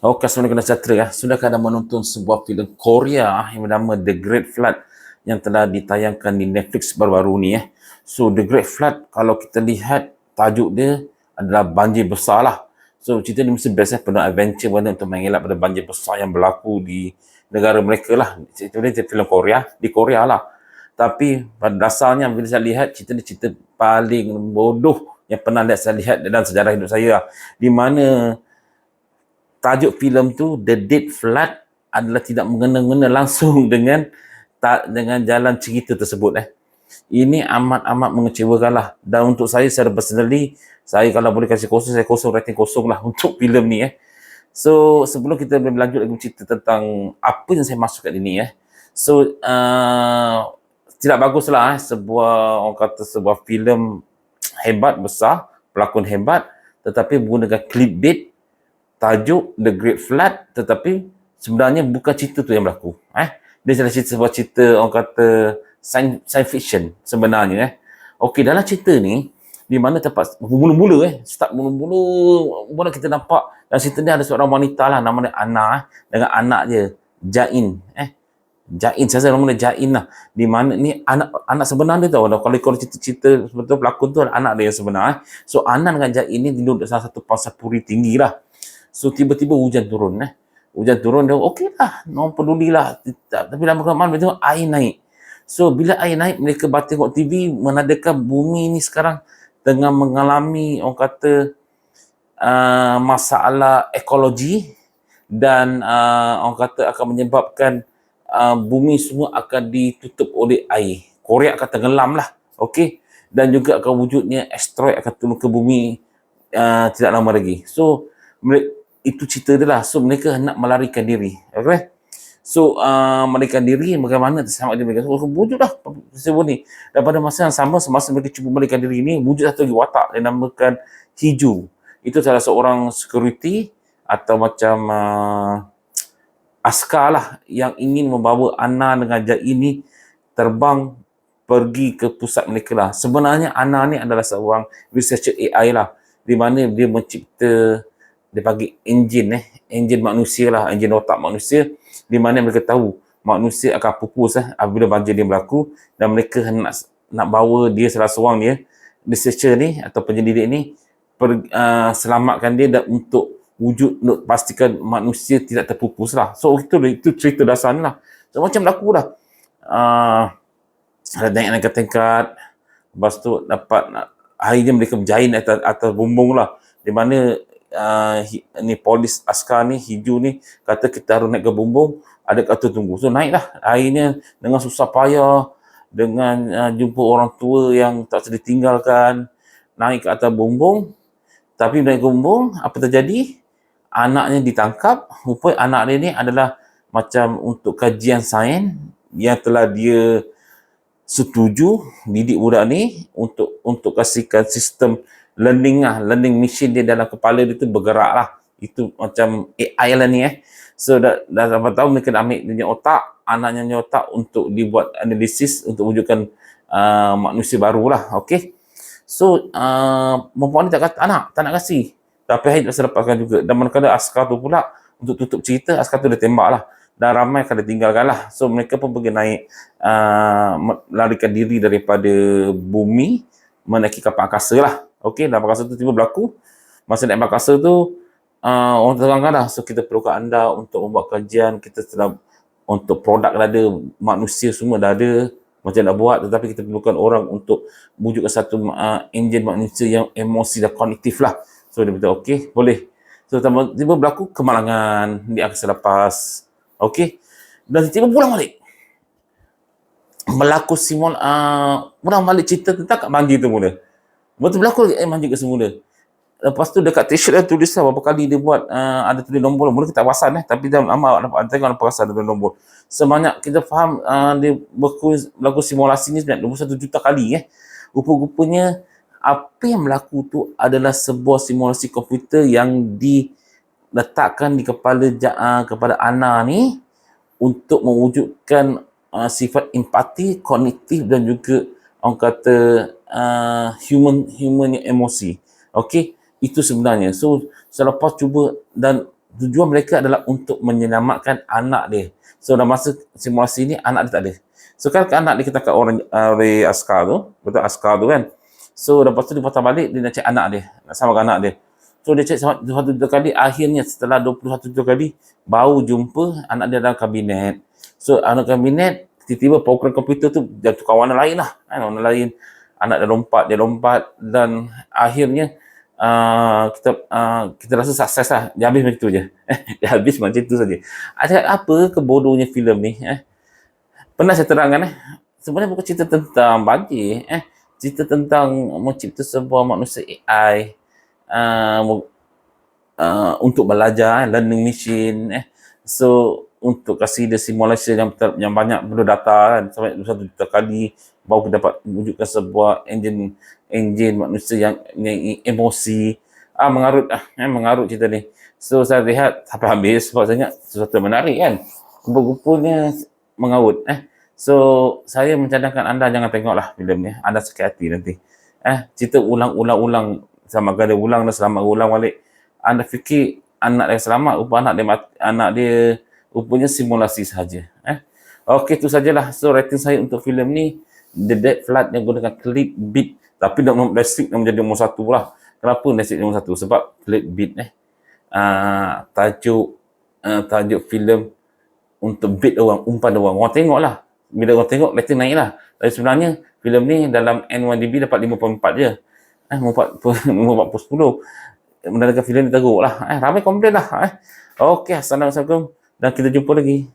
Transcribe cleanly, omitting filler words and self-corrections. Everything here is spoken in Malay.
Okey, Assalamualaikum dan sejahtera. Sudahkah anda menonton sebuah filem Korea yang bernama The Great Flood yang telah ditayangkan di Netflix baru-baru ni? So, The Great Flood, kalau kita lihat tajuk dia adalah banjir besar lah. So, cerita ni mesti best penuh adventure mana untuk mengelak pada banjir besar yang berlaku di negara mereka lah. Cerita ni filem Korea, di Korea lah. Tapi pada dasarnya bila saya lihat, cerita ni cerita paling bodoh yang pernah saya lihat dalam sejarah hidup saya lah. Di mana tajuk filem tu The Dead Flood adalah tidak mengena-mengena langsung dengan jalan cerita tersebut. Ini amat-amat mengecewakan lah. Dan untuk saya secara personally, saya kalau boleh kasih kosong, saya kosong, rating kosong lah untuk filem ni. So, sebelum kita berlanjut lagi cerita tentang apa yang saya masuk kat ini. So, tidak baguslah orang kata sebuah filem hebat, besar, pelakon hebat, tetapi menggunakan clickbait, tajuk The Great Flood, tetapi sebenarnya bukan cerita tu yang berlaku. Dia adalah sebuah cerita orang kata science fiction sebenarnya. Okey, dalam cerita ni di mana tempat mula-mula start mula-mula kita nampak dalam cerita ni ada seorang wanita lah namanya Anna dengan anak dia Jain. Jain, saya nama dia Jain lah. Di mana ni anak sebenar dia tahu. Kalau cerita-cerita betul pelakon tu anak dia yang sebenar. So Anna dengan Jain ni duduk salah satu pangsapuri tinggi lah. So tiba-tiba hujan turun. Hujan turun, dia okey lah, no pedulilah. Tapi lama-kelamaan dia tengok air naik. So bila air naik, mereka tengok TV menandakan bumi ni sekarang tengah mengalami orang kata masalah ekologi dan orang kata akan menyebabkan bumi semua akan ditutup oleh air. Korea akan tenggelam lah. Okey. Dan juga akan wujudnya asteroid akan turun ke bumi tidak lama lagi. So itu cerita dia lah. So mereka nak melarikan diri. Okay? So melarikan diri, bagaimana terselamat diri mereka. So wujudlah tersebut ni. Dan pada masa yang sama, semasa mereka cuba melarikan diri ni, wujud satu lagi watak yang namakan Hiju. Itu salah seorang security atau macam askar lah yang ingin membawa Anna dengan Jain ini terbang pergi ke pusat mereka lah. Sebenarnya Anna ni adalah seorang researcher AI lah, di mana dia mencipta, dia bagi enjin manusia lah, enjin otak manusia, di mana mereka tahu manusia akan pupus apabila banjir dia berlaku, dan mereka nak bawa dia salah seorang dia, researcher ni atau penyelidik ni selamatkan dia dan untuk pastikan manusia tidak terpupus lah. So itu cerita dasarnya lah. So macam berlaku lah. Ada naik tingkat, lepas tu dapat akhirnya mereka berjaya atas bumbung lah, di mana ni polis askar ni, Hiju ni kata kita harus naik ke bumbung, ada kata tunggu. So naiklah, akhirnya dengan susah payah, dengan jumpa orang tua yang tak sedih tinggalkan, naik ke atas bumbung. Tapi naik ke bumbung, apa terjadi? Anaknya ditangkap. Rupanya anak dia ni adalah macam untuk kajian sains yang telah dia setuju didik budak ni untuk kasihkan sistem learning machine dia dalam kepala dia tu bergerak lah. Itu macam AI lah ni. So dah dapat tahu mereka nak ambil dia otak, anaknya punya otak untuk dibuat analisis untuk wujudkan manusia baru lah. Okay. So perempuan ni tak nak kasih. Tapi akhirnya tak lepaskan juga. Dan manakala askar tu pula, untuk tutup cerita, askar tu dia tembak lah. Dan ramai akan ditinggalkan lah. So mereka pun pergi naik, larikan diri daripada bumi, menaiki kapal angkasa lah. Okey, dalam angkasa tu tiba berlaku. Masa naik angkasa tu, orang terangkan lah. So kita perlukan anda untuk membuat kajian. Kita telah, untuk produk dah ada, manusia semua dah ada, macam nak buat, tetapi kita perlukan orang untuk wujudkan satu enjin manusia yang emosi dan kognitif lah. So dia berkata, okey, boleh. So tiba-tiba berlaku kemalangan di angkasa lepas. Okey. Dan tiba-tiba pulang balik. Berlaku pulang balik cerita tentang kat banjir tu mula. Betul berlaku banjir ke semula. Lepas tu dekat t-shirt dia tulis berapa kali dia buat, ada tulis nombor. Mula kita tak perasan tapi dalam lama tengok perasan ada nombor. Sebanyak kita faham dia berlaku simulasi ni sebanyak 21 juta kali. Rupa-rupanya apa yang berlaku tu adalah sebuah simulasi komputer yang diletakkan di kepada Anna ni untuk mewujudkan sifat empati, kognitif dan juga orang kata human emosi. Okey, itu sebenarnya. So selepas cuba, dan tujuan mereka adalah untuk menyelamatkan anak dia. So dalam masa simulasi ni anak dia tak ada. So kan anak dia ketangkap orang oleh askar tu, betul askar tu kan. So lepas tu dia patah balik, dia nak cek anak dia, nak selamatkan anak dia. So dia cek 21 kali, akhirnya setelah 21 kali baru jumpa anak dia dalam kabinet. So anak kabinet, tiba-tiba program komputer tu dia tukar warna lain lah, kan, warna lain. Anak dia lompat dan akhirnya kita rasa sukses lah. Dia habis macam tu je. Dia habis macam tu saja. Ada apa kebodohnya filem ni? Pernah saya terangkan sebenarnya bukan cerita tentang banjir. Cerita tentang mencipta sebuah manusia AI untuk belajar, learning machine. So untuk kasih dia simulasi yang banyak perlu data kan, sampai 1 juta kali baru dapat wujudkan sebuah enjin manusia yang emosi. Mengarut cerita ni. So saya lihat sampai habis sebab saya ingat sesuatu yang menarik kan. Rupa-rupanya mengarut. So saya mencadangkan anda jangan tengoklah filem ni. Anda sakit hati nanti. Cerita ulang-ulang sama ada ulang dan selamat ulang balik. Anda fikir anak dia selamat, rupa anak dia rupanya simulasi saja. Okey, itu sajalah. So rating saya untuk filem ni The Dead Flood yang gunakan clickbait, tapi Netflix yang menjadi nombor 1 lah. Kenapa Netflix nombor 1? Sebab clickbait tajuk filem untuk bait orang, umpan orang. Orang tengoklah. Bila orang tengok, rating naik lah. Tapi sebenarnya filem ni dalam N1DB dapat 5.4 je. 4/10. Mendalamkan filem ni teruk lah. Ramai komplain lah. Okey, Assalamualaikum dan kita jumpa lagi.